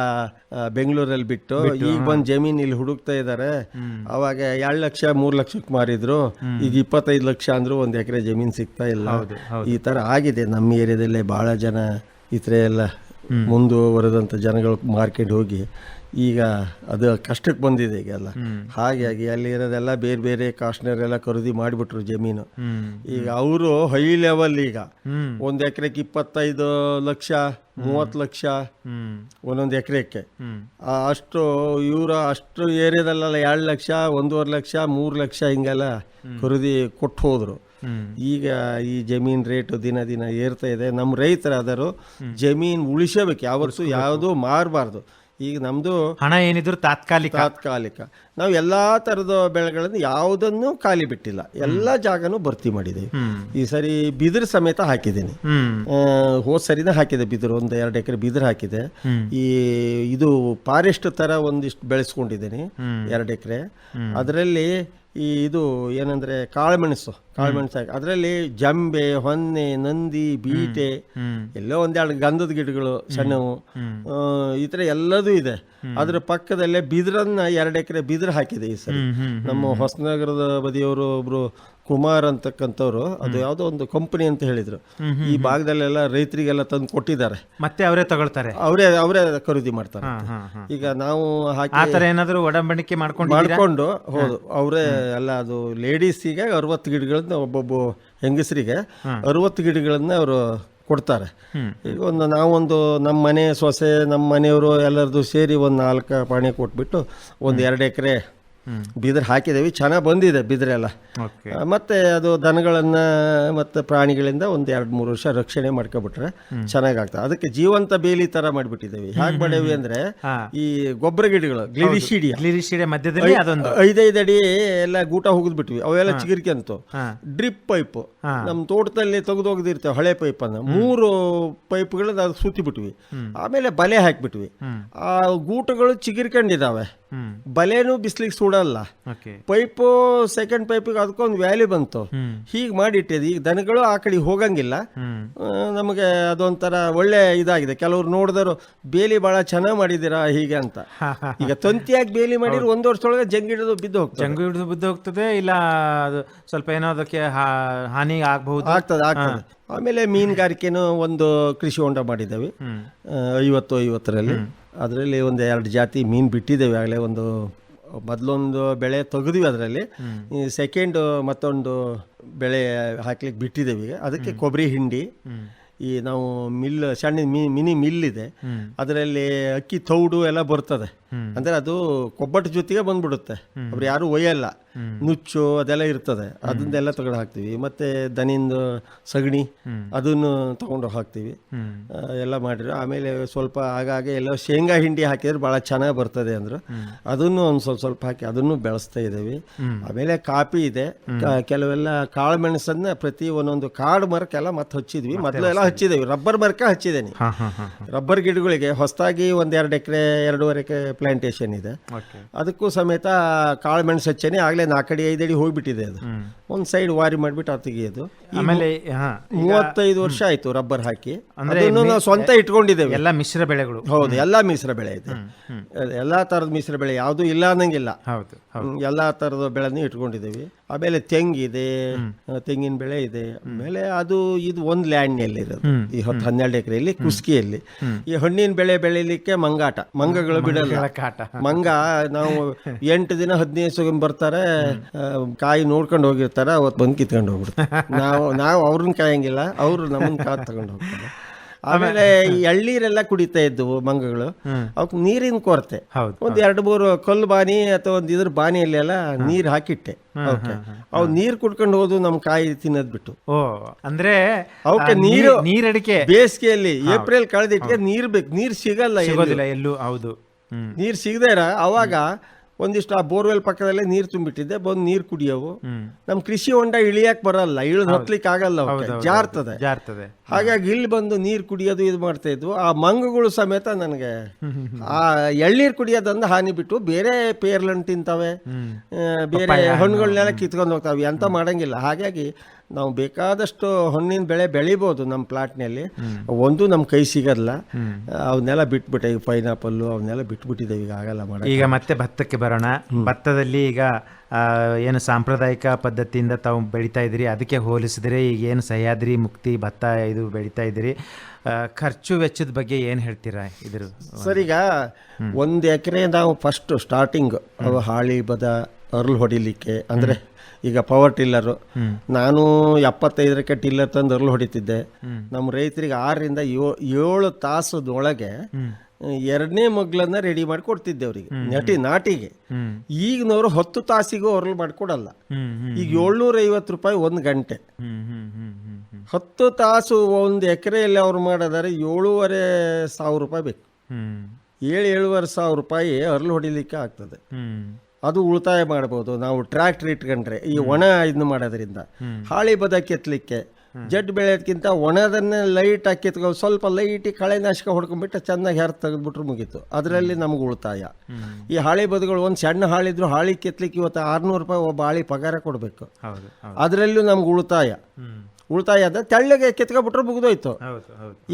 ಬೆಂಗಳೂರಲ್ಲಿ ಬಿಟ್ಟು ಈಗ ಬಂದು ಜಮೀನು ಇಲ್ಲಿ ಹುಡುಕ್ತಾ ಇದ್ದಾರೆ. ಅವಾಗ 2 ಲಕ್ಷ 3 ಲಕ್ಷಕ್ಕೆ ಮಾರಿದ್ರು, ಈಗ 25 ಲಕ್ಷ ಅಂದ್ರೂ 1 ಎಕರೆ ಜಮೀನು ಸಿಗ್ತಾ ಇಲ್ಲ. ಈ ತರ ಆಗಿದೆ ನಮ್ಮ ಏರಿಯಾದಲ್ಲೇ. ಬಹಳ ಜನ ಈ ಥರ ಎಲ್ಲ ಮುಂದುವರೆದಂಥ ಜನಗಳು ಮಾರ್ಕೆಟ್ ಹೋಗಿ ಈಗ ಅದು ಕಷ್ಟಕ್ಕೆ ಬಂದಿದೆ ಈಗೆಲ್ಲ. ಹಾಗಾಗಿ ಅಲ್ಲಿ ಇರೋದೆಲ್ಲ ಬೇರೆ ಬೇರೆ ಕಾಸ್ಟ್ನರೆಲ್ಲ ಖರೀದಿ ಮಾಡಿಬಿಟ್ರು ಜಮೀನು. ಈಗ ಅವರು ಹೈ ಲೆವೆಲ್, ಈಗ 1 ಎಕರೆಗೆ 25 ಲಕ್ಷ 30 ಲಕ್ಷ ಒಂದೊಂದು ಎಕರೆಕ್ಕೆ. ಅಷ್ಟು ಅಷ್ಟು ಏರಿಯಾದಲ್ಲೆಲ್ಲ 2 ಲಕ್ಷ 1.5 ಲಕ್ಷ 3 ಲಕ್ಷ ಹಿಂಗೆಲ್ಲ ಖರೀದಿ ಕೊಟ್ಟು ಹೋದ್ರು. ಈಗ ಈ ಜಮೀನ್ ರೇಟ್ ದಿನ ದಿನ ಏರ್ತಾ ಇದೆ. ನಮ್ಮ ರೈತರಾದರೂ ಜಮೀನು ಉಳಿಸಬೇಕು, ಯಾವತ್ತೂ ಯಾವುದೂ ಮಾರಬಾರ್ದು. ಈಗ ನಮ್ದು ಹಣ ಏನಿದ್ರು ತಾತ್ಕಾಲಿಕ. ನಾವು ಎಲ್ಲಾ ತರದ ಬೆಳೆಗಳನ್ನು ಯಾವುದನ್ನು ಖಾಲಿ ಬಿಟ್ಟಿಲ್ಲ, ಎಲ್ಲಾ ಜಾಗನೂ ಭರ್ತಿ ಮಾಡಿದ್ದೀವಿ. ಈ ಸರಿ ಬಿದಿರು ಸಮೇತ ಹಾಕಿದ್ದೀನಿ. ಹೋದ್ ಸರಿನ ಹಾಕಿದೆ ಬಿದಿರು, 1-2 ಎಕರೆ ಬಿದಿರು ಹಾಕಿದೆ. ಇದು ಫಾರೆಸ್ಟ್ ತರ ಒಂದಿಷ್ಟು ಬೆಳೆಸ್ಕೊಂಡಿದ್ದೀನಿ 2 ಎಕರೆ. ಅದರಲ್ಲಿ ಇದು ಏನಂದ್ರೆ ಕಾಳುಮೆಣಸು ಹಾಕಿ, ಅದರಲ್ಲಿ ಜಂಬೆ, ಹೊನ್ನೆ, ನಂದಿ, ಬೀಟೆ, ಎಲ್ಲೋ 1-2 ಗಂಧದ ಗಿಡಗಳು ಸಣ್ಣವು, ಈ ಥರ ಎಲ್ಲದೂ ಇದೆ. ಅದ್ರ ಪಕ್ಕದಲ್ಲೇ ಬಿದಿರನ್ನ 2 ಎಕರೆ ಬಿದಿರು ಹಾಕಿದೆ ಈ ಸರಿ. ನಮ್ಮ ಹೊಸನಗರದ ಬದಿಯವರು ಒಬ್ರು ಕುಮಾರ್ ಅಂತಕ್ಕಂಥವ್ರು, ಅದು ಯಾವುದೋ ಒಂದು ಕಂಪನಿ ಅಂತ ಹೇಳಿದ್ರು, ಈ ಭಾಗದಲ್ಲೆಲ್ಲ ರೈತರಿಗೆಲ್ಲ ತಂದು ಕೊಟ್ಟಿದ್ದಾರೆ. ಮತ್ತೆ ಅವರೇ ತಗೊಳ್ತಾರೆ, ಅವರೇ ಖರೀದಿ ಮಾಡ್ತಾರೆ. ಈಗ ನಾವು ಹಾಕಿ ಏನಾದರೂ ಒಡಂಬಡಿಕೆ ಮಾಡ್ಕೊಂಡು ಹೌದು, ಅವರೇ ಎಲ್ಲ. ಅದು ಲೇಡೀಸಿಗೆ 60 ಗಿಡಗಳನ್ನ, ಒಬ್ಬೊಬ್ಬ ಹೆಂಗಸರಿಗೆ 60 ಗಿಡಗಳನ್ನ ಅವರು ಕೊಡ್ತಾರೆ. ಈಗ ನಾವೊಂದು ನಮ್ಮ ಮನೆ ಸೊಸೆ, ನಮ್ಮ ಮನೆಯವರು ಎಲ್ಲರದು ಸೇರಿ 4 ಪಾಣಿ ಕೊಟ್ಬಿಟ್ಟು 1-2 ಎಕರೆ ಬಿದಿರು ಹಾಕಿದ್ದೇವೆ. ಚೆನ್ನಾಗಿ ಬಂದಿದೆ ಬಿದಿರೆಲ್ಲ. ಮತ್ತೆ ಅದು ದನಗಳನ್ನ ಮತ್ತೆ ಪ್ರಾಣಿಗಳಿಂದ 1-2-3 ವರ್ಷ ರಕ್ಷಣೆ ಮಾಡ್ಕೊಬಿಟ್ರೆ ಚೆನ್ನಾಗಾಗ್ತದೆ. ಅದಕ್ಕೆ ಜೀವಂತ ಬೇಲಿ ತರ ಮಾಡಿಬಿಟ್ಟಿದ್ದೇವೆ. ಹೇಗೆ ಮಾಡೇವಿ ಅಂದ್ರೆ, ಈ ಗೊಬ್ಬರ ಗಿಡಗಳು ಗ್ಲಿರಿಶಿಡಿಯಾ ಮಧ್ಯದಲ್ಲಿ 5-5 ಅಡಿ ಎಲ್ಲ ಗೂಟ ಹೋಗಿದ್ಬಿಟ್ವಿ, ಅವೆಲ್ಲ ಚಿಗುರಿಕೆಂತು. ಡ್ರಿಪ್ ಪೈಪ್ ನಮ್ಮ ತೋಟದಲ್ಲಿ ತೆಗೆದೋಗದಿರ್ತೇವೆ, ಹಳೆ ಪೈಪ್ ಅನ್ನ 3 ಪೈಪ್ಗಳನ್ನ ಅದು ಸುತ್ತಿ ಬಿಟ್ವಿ. ಆಮೇಲೆ ಬಲೆ ಹಾಕ್ಬಿಟ್ವಿ. ಆ ಗೂಟಗಳು ಚಿಗುರ್ಕೊಂಡಿದ್ದಾವೆ, ಬಲೆನೂ ಬಿಸ್ಲಿಗೆ ಸುಡಲ್ಲ. ಪೈಪು ಸೆಕೆಂಡ್ ಪೈಪಿಗೆ ಅದಕ್ಕೊಂದು ವ್ಯಾಲ್ಯೂ ಬಂತು. ಹೀಗೆ ಮಾಡಿಟ್ಟಿದೆ. ಈಗ ದನಗಳು ಆ ಕಡೆ ಹೋಗಂಗಿಲ್ಲ. ನಮಗೆ ಅದೊಂಥರ ಒಳ್ಳೆ ಇದಾಗಿದೆ. ಕೆಲವ್ರು ನೋಡಿದ್ರು ಬೇಲಿ ಬಹಳ ಚೆನ್ನಾಗಿ ಮಾಡಿದ್ದೀರಾ ಹೀಗೆ ಅಂತ. ಈಗ ತಂತಿಯಾಗಿ ಬೇಲಿ ಮಾಡಿದ್ರೆ 1 ವರ್ಷದೊಳಗೆ ಜಂಗು ಹಿಡಿದು ಬಿದ್ದು ಹೋಗ್ತದೆ. ಇಲ್ಲ ಅದು ಸ್ವಲ್ಪ ಏನೋ ಅದಕ್ಕೆ ಹಾನಿ ಆಗ್ತದೆ. ಆಮೇಲೆ ಮೀನುಗಾರಿಕೆನೂ ಒಂದು ಕೃಷಿ ಹೊಂಡ ಮಾಡಿದ್ದೇವೆ 50-50ರಲ್ಲಿ. ಅದರಲ್ಲಿ 1-2 ಜಾತಿ ಮೀನು ಬಿಟ್ಟಿದ್ದೇವೆ ಆಗಲೇ. ಮೊದಲೊಂದು ಬೆಳೆ ತೆಗೆದ್ವಿ, ಅದರಲ್ಲಿ ಸೆಕೆಂಡ್ ಮತ್ತೊಂದು ಬೆಳೆ ಹಾಕ್ಲಿಕ್ಕೆ ಬಿಟ್ಟಿದ್ದೇವೆ. ಈಗ ಅದಕ್ಕೆ ಕೊಬ್ಬರಿ ಹಿಂಡಿ, ಈ ನಾವು ಮಿಲ್ ಸಣ್ಣ ಮಿನಿ ಮಿಲ್ ಇದೆ, ಅದರಲ್ಲಿ ಅಕ್ಕಿ ತೌಡು ಎಲ್ಲ ಬರ್ತದೆ. ಅಂದರೆ ಅದು ಕೊಬ್ಬಟ್ಟು ಜೊತೆಗೆ ಬಂದ್ಬಿಡುತ್ತೆ, ಅವ್ರು ಯಾರು ಒಯ್ಯಲ್ಲ. ನುಚ್ಚು ಅದೆಲ್ಲ ಇರ್ತದೆ, ಅದನ್ನೆಲ್ಲ ತಗೊಂಡು ಹಾಕ್ತೀವಿ. ಮತ್ತೆ ದನಿಂದು ಸಗಣಿ ಅದನ್ನು ತಗೊಂಡು ಹಾಕ್ತೀವಿ. ಎಲ್ಲ ಮಾಡಿದ್ರು. ಆಮೇಲೆ ಸ್ವಲ್ಪ ಆಗಾಗ ಎಲ್ಲ ಶೇಂಗಾ ಹಿಂಡಿ ಹಾಕಿದ್ರೆ ಭಾಳ ಚೆನ್ನಾಗಿ ಬರ್ತದೆ ಅಂದರು. ಅದನ್ನು ಒಂದು ಸ್ವಲ್ಪ ಹಾಕಿ ಅದನ್ನು ಬೆಳೆಸ್ತಾ ಇದ್ದೀವಿ. ಆಮೇಲೆ ಕಾಫಿ ಇದೆ, ಕೆಲವೆಲ್ಲ ಕಾಳು ಮೆಣಸನ್ನ ಪ್ರತಿ ಒಂದೊಂದು ಕಾಡು ಮರಕ್ಕೆಲ್ಲ ಮತ್ತೆ ಹಚ್ಚಿದ್ವಿ. ಮೊದಲು ಎಲ್ಲ ಹಚ್ಚಿದ್ದೇವೆ, ರಬ್ಬರ್ ಮರಕ್ಕೆ ಹಚ್ಚಿದ್ದೇನೆ. ರಬ್ಬರ್ ಗಿಡಗಳಿಗೆ ಹೊಸದಾಗಿ 1-2 ಎಕರೆ 2.5 ಎಕರೆ ಪ್ಲಾಂಟೇಶನ್ ಇದೆ. ಅದಕ್ಕೂ ಸಮೇತ ಕಾಳು ಮೆಣಸು ಹಚ್ಚೇನೆ. ಆಗಲೇ 4 ಅಡಿ 5 ಅಡಿ ಹೋಗ್ಬಿಟ್ಟಿದೆ. ಅದು ಒಂದು ಸೈಡ್ ವಾರಿ ಮಾಡಿಬಿಟ್ಟು ಅದು ತೆಗಿಯೋದು. ಆಮೇಲೆ 35 ವರ್ಷ ಆಯ್ತು ರಬ್ಬರ್ ಹಾಕಿ. ಅದನ್ನು ನಾವು ಸ್ವಂತ ಇಟ್ಕೊಂಡಿದ್ದೇವೆ. ಎಲ್ಲ ಮಿಶ್ರ ಬೆಳೆಗಳು. ಹೌದು, ಎಲ್ಲ ಮಿಶ್ರ ಬೆಳೆ ಇದೆ. ಎಲ್ಲಾ ತರದ ಮಿಶ್ರ ಬೆಳೆ ಯಾವುದು ಇಲ್ಲ ಅನ್ನಂಗಿಲ್ಲ. ಎಲ್ಲಾ ತರದ ಬೆಳೆನೂ ಇಟ್ಕೊಂಡಿದ್ದೇವೆ. ಆಮೇಲೆ ತೆಂಗಿದೆ, ತೆಂಗಿನ ಬೆಳೆ ಇದೆ. ಆಮೇಲೆ ಅದು ಇದು ಒಂದು ಲ್ಯಾಂಡ್ನಲ್ಲಿ ಇರೋದು ಈ 10-12 ಎಕರೆಯಲ್ಲಿ ಕುಸ್ಕಿಯಲ್ಲಿ. ಈ ಹಣ್ಣಿನ ಬೆಳೆ ಬೆಳಿಲಿಕ್ಕೆ ಮಂಗಗಳು ಬಿಡಲ್ಲ. ಮಂಗ ನಾವು 8 ದಿನ 15 ದಿನ ಬರ್ತಾರೆ, ಕಾಯಿ ನೋಡ್ಕೊಂಡು ಹೋಗಿರ್ತಾರೆ, ಅವತ್ತು ಬಂದು ಕಿತ್ಕೊಂಡು ಹೋಗ್ಬಿಡ್ತಾರೆ. ನಾವು ಅವ್ರನ್ನ ಕಾಯಂಗಿಲ್ಲ, ಅವರು ನಮ್ಮನ್ನ ಕಾದು ತಗೊಂಡು ಹೋಗ್ತಾರೆ. ಆಮೇಲೆ ಈ ಎಳ್ಳೀರೆಲ್ಲ ಕುಡಿತಾ ಇದ್ದವು ಮಂಗಗಳು. ಅವಕ್ಕೆ ನೀರಿನ ಕೊರತೆ. ಒಂದ್ 2-3 ಕಲ್ಲು ಬಾನಿ ಅಥವಾ ಒಂದು ಇದ್ರ ಬಾನಿಯಲ್ಲೆಲ್ಲ ನೀರ್ ಹಾಕಿಟ್ಟೆ. ಅವು ನೀರ್ ಕುಡ್ಕೊಂಡು ಹೋದು ನಮ್ ಕಾಯಿ ತಿನ್ನೋದ್ ಬಿಟ್ಟು. ಅಂದ್ರೆ ಅವಕ್ಕೆ ನೀರಡಿಕೆ ಬೇಸಿಗೆಯಲ್ಲಿ ಏಪ್ರಿಲ್ ಕಳೆದಿಟ್ಟಿಗೆ ನೀರ್ ಬೇಕು. ನೀರ್ ಸಿಗಲ್ಲ ಎಲ್ಲೂ. ಹೌದು, ನೀರ್ ಸಿಗದೇರ ಅವಾಗ ಒಂದಿಷ್ಟು ಆ ಬೋರ್ವೆಲ್ ಪಕ್ಕದಲ್ಲೇ ನೀರು ತುಂಬಿಟ್ಟಿದ್ದೆ. ಬಂದು ನೀರು ಕುಡಿಯೋವು. ನಮ್ ಕೃಷಿ ಹೊಂಡ ಇಳಿಯಕ್ ಬರಲ್ಲ, ಇಳಿದು ಹತ್ಲಿಕ್ಕೆ ಆಗಲ್ಲ, ಜಾರ್ತದೆ. ಹಾಗಾಗಿ ಇಲ್ಲಿ ಬಂದು ನೀರು ಕುಡಿಯೋದು ಇದು ಮಾಡ್ತಾ ಇದ್ವು. ಆ ಮಂಗಗಳು ಸಮೇತ ನನಗೆ ಆ ಎಳ್ನೀರು ಕುಡಿಯೋದಂದ ಹಾನಿ ಬಿಟ್ಟು ಬೇರೆ ಪೇರ್ಲಣ್ಣು ತಿಂತವೆ, ಬೇರೆ ಹಣ್ಣುಗಳನ್ನೆಲ್ಲ ಕಿತ್ಕೊಂಡು ಹೋಗ್ತಾವೆ, ಎಂತ ಮಾಡಂಗಿಲ್ಲ. ಹಾಗಾಗಿ ನಾವು ಬೇಕಾದಷ್ಟು ಹಣ್ಣಿನ ಬೆಳೆ ಬೆಳಿಬೋದು ನಮ್ಮ ಪ್ಲಾಟ್ನಲ್ಲಿ. ಒಂದು ನಮ್ಮ ಕೈ ಸಿಗಲ್ಲ, ಅವನ್ನೆಲ್ಲ ಬಿಟ್ಬಿಟ್ಟೆ. ಈಗ ಪೈನಾಪಲ್ಲು ಅವನ್ನೆಲ್ಲ ಬಿಟ್ಬಿಟ್ಟಿದ್ದೇವೆ, ಈಗ ಆಗಲ್ಲ ಮಾಡೋದು. ಈಗ ಮತ್ತೆ ಭತ್ತಕ್ಕೆ ಬರೋಣ. ಭತ್ತದಲ್ಲಿ ಈಗ ಏನು ಸಾಂಪ್ರದಾಯಿಕ ಪದ್ಧತಿಯಿಂದ ತಾವು ಬೆಳೀತಾ ಇದ್ದೀರಿ, ಅದಕ್ಕೆ ಹೋಲಿಸಿದ್ರೆ ಈಗ ಏನು ಸಹ್ಯಾದ್ರಿ ಮುಕ್ತಿ ಭತ್ತ ಇದು ಬೆಳೀತಾ ಇದ್ದೀರಿ, ಖರ್ಚು ವೆಚ್ಚದ ಬಗ್ಗೆ ಏನು ಹೇಳ್ತೀರಾ ಇದ್ರ? ಸರ್, ಈಗ 1 ಎಕರೆ ನಾವು ಫಸ್ಟ್ ಸ್ಟಾರ್ಟಿಂಗ್ ಹಾಳಿ ಬದ ಅರ್ಲ್ ಹೊಡಿಲಿಕ್ಕೆ ಅಂದರೆ ಈಗ ಪವರ್ ಟಿಲ್ಲರು ನಾನು 75 ಟಿಲ್ಲರ್ ತಂದು ಅರ್ಲ್ ಹೊಡಿತಿದ್ದೆ. ನಮ್ಮ ರೈತರಿಗೆ 6ರಿಂದ 7 ತಾಸದೊಳಗೆ 2ನೇ ಮಗ್ಲನ್ನ ರೆಡಿ ಮಾಡಿ ಕೊಡ್ತಿದ್ದೆ ಅವ್ರಿಗೆ ನಾಟಿಗೆ. ಈಗಿನವರು 10 ತಾಸಿಗೂ ಅರ್ಲ್ ಮಾಡಿಕೊಡಲ್ಲ. ಈಗ 750 ರೂಪಾಯಿ 1 ಗಂಟೆ. 10 ತಾಸು 1 ಎಕರೆಯಲ್ಲಿ ಅವ್ರು ಮಾಡೋದಾದ್ರೆ 7,500 ರೂಪಾಯಿ ಬೇಕು. 7,500 ರೂಪಾಯಿ ಅರ್ಲ್ ಹೊಡಿಲಿಕ್ಕೆ ಆಗ್ತದೆ. ಅದು ಉಳಿತಾಯ ಮಾಡ್ಬೋದು ನಾವು ಟ್ರ್ಯಾಕ್ಟರ್ ಇಟ್ಕೊಂಡ್ರೆ. ಈ ಒಣ ಇದನ್ನ ಮಾಡೋದ್ರಿಂದ ಹಾಳಿ ಬದ ಕೆತ್ತಲಿಕ್ಕೆ ಜಡ್ ಬೆಳೆಯೋದಕ್ಕಿಂತ ಒಣದನ್ನೇ ಲೈಟ್ ಹಾಕಿ ಕಿತ್ಕೊಂಡು ಸ್ವಲ್ಪ ಲೈಟಿ ಕಳೆನಾಶಕ ಹೊಡ್ಕೊಂಡ್ಬಿಟ್ಟು ಚೆನ್ನಾಗಿ ಹೆರ್ ತೆಗೆದ್ಬಿಟ್ರೆ ಮುಗೀತು. ಅದರಲ್ಲಿ ನಮ್ಗೆ ಉಳಿತಾಯ. ಈ ಹಾಳಿ ಬದುಗಳು ಒಂದು ಸಣ್ಣ ಹಾಳಿದ್ರು ಹಾಳಿ ಕೆತ್ತಲಿಕ್ಕೆ ಇವತ್ತು 600 ರೂಪಾಯಿ ಒಬ್ಬ ಹಾಳಿ ಪಗಾರ ಕೊಡಬೇಕು. ಅದರಲ್ಲೂ ನಮ್ಗೆ ಉಳಿತಾಯ ಅದ ತೆಳ್ಳಗೆ ಕೆತ್ಕೊಬಿಟ್ರೆ ಮುಗಿದೋಯ್ತು.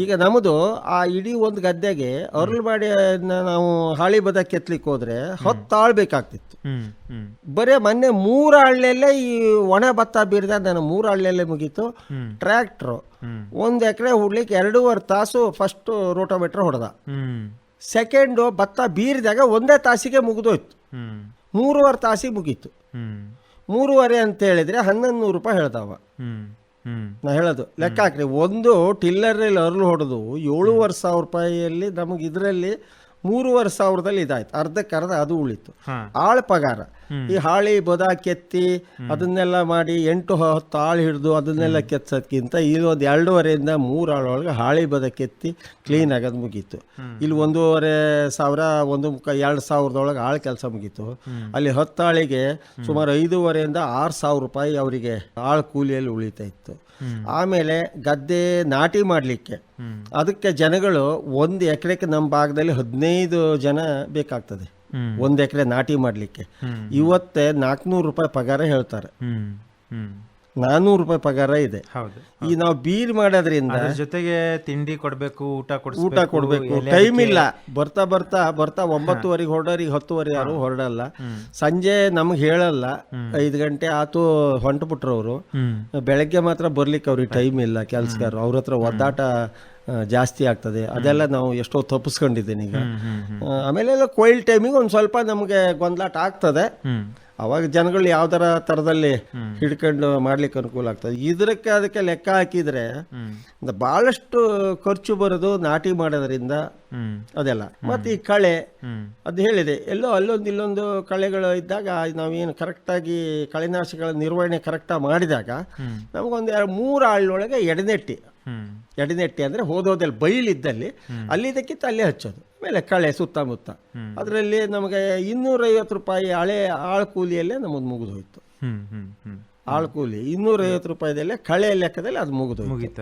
ಈಗ ನಮ್ಮದು ಆ ಇಡೀ ಒಂದು ಗದ್ದೆಗೆ ಅರ್ಲ್ ಮಾಡಿ ನಾವು ಹಾಳಿ ಬದ ಕೆತ್ತಲಿಕ್ಕೆ ಹೋದ್ರೆ 10 ಆಳ್ ಬೇಕಾಗ್ತಿತ್ತು. ಬರೇ ಮೊನ್ನೆ 3 ಆಳ್ನಲ್ಲೇ ಈ ಒಣ ಭತ್ತ ಬೀರ್ದ ನಾನು 3 ಆಳ್ನಲ್ಲೇ ಮುಗೀತು. ಟ್ರ್ಯಾಕ್ಟ್ರು 1 ಎಕರೆ ಹುಡ್ಲಿಕ್ಕೆ 2.5 ತಾಸು ಫಸ್ಟ್ ರೋಟೋಮೀಟರ್ ಹೊಡೆದ. ಸೆಕೆಂಡು ಭತ್ತ ಬೀರಿದಾಗ 1 ತಾಸಿಗೆ ಮುಗಿದೋಯ್ತು. 3.5 ತಾಸಿಗೆ ಮುಗೀತು. 3.5 ಅಂತ ಹೇಳಿದ್ರೆ 1,100 ರೂಪಾಯಿ ಹೇಳ್ದವ. ನಾ ಹೇಳೋದು ಲೆಕ್ಕ ಹಾಕ್ರಿ. ಒಂದು ಟಿಲ್ಲರಲ್ಲಿ ಅರ್ಲು ಹೊಡೆದು 7,500 ರೂಪಾಯಿಯಲ್ಲಿ ನಮಗೆ ಇದರಲ್ಲಿ 3,500 ಇದಾಯ್ತು. ಅರ್ಧಕ್ಕರ್ಧ ಅದು ಉಳಿತು. ಆಳ್ ಪಗಾರ. ಈ ಹಾಳಿ ಬದ ಕೆತ್ತಿ ಅದನ್ನೆಲ್ಲ ಮಾಡಿ 8-10 ಆಳು ಹಿಡಿದು ಅದನ್ನೆಲ್ಲ ಕೆತ್ತೋದ್ಕಿಂತ ಇಲ್ಲಿ ಒಂದು 2.5ರಿಂದ 3 ಆಳೊಳಗೆ ಹಾಳಿ ಬದ ಕೆತ್ತಿ ಕ್ಲೀನ್ ಆಗೋದು ಮುಗೀತು. ಇಲ್ಲಿ 1,500 2,000 ಆಳು ಕೆಲಸ ಮುಗೀತು. ಅಲ್ಲಿ 10 ಆಳಿಗೆ ಸುಮಾರು 5,500ರಿಂದ 6,000 ರೂಪಾಯಿ ಅವರಿಗೆ ಆಳು ಕೂಲಿಯಲ್ಲಿ ಉಳಿತಾ ಇತ್ತು. ಆಮೇಲೆ ಗದ್ದೆ ನಾಟಿ ಮಾಡಲಿಕ್ಕೆ ಅದಕ್ಕೆ ಜನಗಳು 1 ಎಕರೆಗೆ ನಮ್ಮ ಭಾಗದಲ್ಲಿ 15 ಜನ ಬೇಕಾಗ್ತದೆ. 1 ಎಕರೆ ನಾಟಿ ಮಾಡಲಿಕ್ಕೆ ಇವತ್ತೇ 400 ರೂಪಾಯಿ ಪಗಾರ ಹೇಳ್ತಾರೆ. 400 ರೂಪಾಯಿ ಪಗಾರ ಇದೆ. ಈ ನಾವು ಬೀರ್ ಮಾಡೋದ್ರಿಂದ ಜೊತೆಗೆ ತಿಂಡಿ ಕೊಡ್ಬೇಕು, ಊಟ ಕೊಡ್ಬೇಕು, ಟೈಮ್ ಇಲ್ಲ. ಬರ್ತಾ 9:30 ಹೊರಡೋರಿಗೆ 10:30 ಯಾರು ಹೊರಡಲ್ಲ. ಸಂಜೆ ನಮ್ಗೆ ಹೇಳಲ್ಲ, 5 ಗಂಟೆ ಆತು ಹೊಂಟುಬಿಟ್ರು ಅವರು. ಬೆಳಗ್ಗೆ ಮಾತ್ರ ಬರ್ಲಿಕ್ಕೆ ಅವ್ರಿಗೆ ಟೈಮ್ ಇಲ್ಲ. ಕೆಲ್ಸಗಾರರು ಅವ್ರ ಹತ್ರ ಒದ್ದಾಟ ಜಾಸ್ತಿ ಆಗ್ತದೆ. ಅದೆಲ್ಲ ನಾವು ಎಷ್ಟೋ ತಪ್ಪಿಸ್ಕೊಂಡಿದ್ದೇನೆ ಈಗ. ಆಮೇಲೆ ಕೊಯ್ಲ್ ಟೈಮಿಗೆ ಒಂದು ಸ್ವಲ್ಪ ನಮಗೆ ಗೊಂದಲಾಟ ಆಗ್ತದೆ. ಅವಾಗ ಜನಗಳು ಯಾವ್ದಾರ ತರದಲ್ಲಿ ಹಿಡ್ಕೊಂಡು ಮಾಡ್ಲಿಕ್ಕೆ ಅನುಕೂಲ ಆಗ್ತದೆ. ಅದಕ್ಕೆ ಲೆಕ್ಕ ಹಾಕಿದ್ರೆ ಬಹಳಷ್ಟು ಖರ್ಚು ಬರೋದು ನಾಟಿ ಮಾಡೋದ್ರಿಂದ ಅದೆಲ್ಲ. ಮತ್ತು ಈ ಕಳೆ ಅದು ಹೇಳಿದೆ, ಎಲ್ಲೋ ಅಲ್ಲೊಂದು ಇಲ್ಲೊಂದು ಕಳೆಗಳು ಇದ್ದಾಗ ನಾವೇನು ಕರೆಕ್ಟಾಗಿ ಕಳೆನಾಶಕಗಳ ನಿರ್ವಹಣೆ ಕರೆಕ್ಟಾಗಿ ಮಾಡಿದಾಗ ನಮಗೊಂದು 3 ಆಳಿನೊಳಗೆ ಎಡೆನೆಟ್ಟಿ ಅಂದರೆ ಹೋದಲ್ಲಿ ಬೈಲಿದ್ದಲ್ಲಿ ಅಲ್ಲಿ ಇದಕ್ಕಿಂತ ಅಲ್ಲೇ ಹಚ್ಚೋದು. ಆಮೇಲೆ ಕಳೆ ಸುತ್ತಮುತ್ತ ಅದರಲ್ಲಿ ನಮಗೆ 250 ರೂಪಾಯಿ ಹಳೆ ಆಳು ಕೂಲಿಯಲ್ಲೇ ನಮಗೆ ಮುಗಿದು ಹೋಯ್ತು. ಆಳು ಕೂಲಿ 250 ರೂಪಾಯಿದಲ್ಲೇ ಕಳೆ ಲೆಕ್ಕದಲ್ಲಿ ಅದು ಮುಗಿದೋಯ್ತು.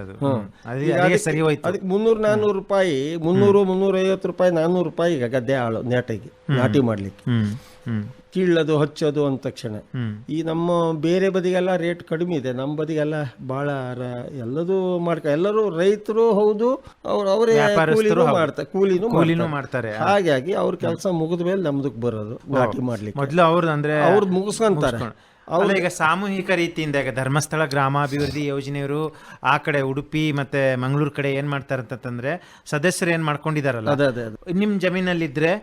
ಅದಕ್ಕೆ 300-400 ರೂಪಾಯಿ, 300-350 ರೂಪಾಯಿ, 400 ರೂಪಾಯಿ ಈಗ ಗದ್ದೆ ಆಳು ನಾಟಿ ಮಾಡ್ಲಿಕ್ಕೆ. ಕೀಳೋದು ಹಚ್ಚೋದು ಅಂದ ತಕ್ಷಣ ಈ ನಮ್ಮ ಬೇರೆ ಬದಿಗೆಲ್ಲ ರೇಟ್ ಕಡಿಮೆ ಇದೆ, ನಮ್ಮ ಬದಿಗೆಲ್ಲ ಬಹಳ ಎಲ್ಲದೂ ಎಲ್ಲರೂ ರೈತರು ಹೌದು, ಅವರೇ ಕೂಲಿನೂ ಮಾಡ್ತಾರೆ. ಹಾಗಾಗಿ ಅವ್ರ ಕೆಲಸ ಮುಗಿದ ಮೇಲೆ ನಮ್ದಕ್ಕೆ ಬರೋದು ನಾಟಿ ಮಾಡ್ಲಿಕ್ಕೆ. ಮೊದಲು ಅವ್ರದ್ದು ಮುಗಿಸ್ಕೊಂತಾರೆ. ಈಗ ಸಾಮೂಹಿಕ ರೀತಿಯಿಂದ ಈಗ ಧರ್ಮಸ್ಥಳ ಗ್ರಾಮಾಭಿವೃದ್ಧಿ ಯೋಜನೆಯವರು ಆ ಕಡೆ ಉಡುಪಿ ಮತ್ತೆ ಮಂಗಳೂರು ಕಡೆ ಏನ್ ಮಾಡ್ತಾರೆ ಅಂತಂದ್ರೆ, ಸದಸ್ಯರು ಏನ್ ಮಾಡ್ಕೊಂಡಿದಾರಲ್ಲ, ನಿಮ್ ಜಮೀನಲ್ಲಿದ್ರೆ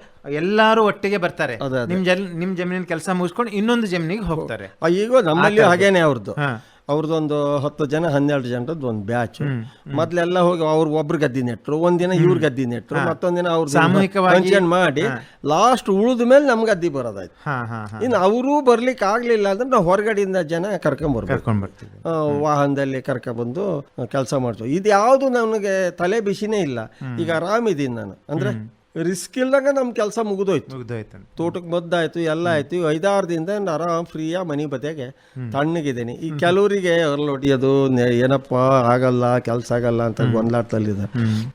ಎಲ್ಲಾರು ಒಟ್ಟಿಗೆ ಬರ್ತಾರೆ, ನಿಮ್ ಜಮೀನಿನ ಕೆಲಸ ಮುಗಿಸ್ಕೊಂಡು ಇನ್ನೊಂದು ಜಮೀನಿಗೆ ಹೋಗ್ತಾರೆ. ಈಗ ನಮ್ಮಲ್ಲಿ ಹಾಗೇನೆ ಅವ್ರದ್ದೊಂದು 10 ಜನ 12 ಜನರದ್ದು ಒಂದು ಬ್ಯಾಚ್. ಮೊದ್ಲೆಲ್ಲ ಹೋಗಿ ಅವ್ರ ಒಬ್ರು ಗದ್ದಿ ನೆಟ್ರು, ಒಂದಿನ ಇವ್ರ ಗದ್ದಿ ನೆಟ್ರು, ಮತ್ತೊಂದಿನ ಅವ್ರ ಸಾಮೂಹಿಕವಾಗಿ ಮಾಡಿ ಲಾಸ್ಟ್ ಉಳಿದ ಮೇಲೆ ನಮ್ಗೆ ಗದ್ದಿ ಬರೋದಾಯ್ತು. ಇನ್ನು ಅವರೂ ಬರ್ಲಿಕ್ಕೆ ಆಗ್ಲಿಲ್ಲ ಅಂದ್ರೆ ನಾವು ಹೊರಗಡೆಯಿಂದ ಜನ ಕರ್ಕೊಂಡ್ಬರ್ತೀವಿ, ವಾಹನದಲ್ಲಿ ಕರ್ಕೊಂಡ್ಬಂದು ಕೆಲಸ ಮಾಡ್ತೀವಿ. ಇದು ಯಾವುದು ನನಗೆ ತಲೆ ಬಿಸಿನೇ ಇಲ್ಲ. ಈಗ ಆರಾಮಿದ್ದೀನಿ ನಾನು, ಅಂದ್ರೆ ರಿಸ್ಕ್ ಇಲ್ದಂಗ ನಮ್ ಕೆಲಸ ಮುಗಿದೋಯ್ತು. ತೋಟಕ್ಕೆ ಮದ್ದಾಯ್ತು, ಎಲ್ಲ ಆಯ್ತು. 5-6 ದಿನದಿಂದ ಆರಾಮ್ ಫ್ರೀಯಾ ಮನೆ ಬದಿಯಾಗೆ ತಣ್ಣಗಿದ್ದೀನಿ. ಈ ಕೆಲವರಿಗೆ ಹೊರಲೊಡಿಯೋದು ಏನಪ್ಪ ಆಗಲ್ಲ, ಕೆಲಸ ಆಗಲ್ಲ ಅಂತ ಗೊಂದಲಾಟದಲ್ಲಿದೆ.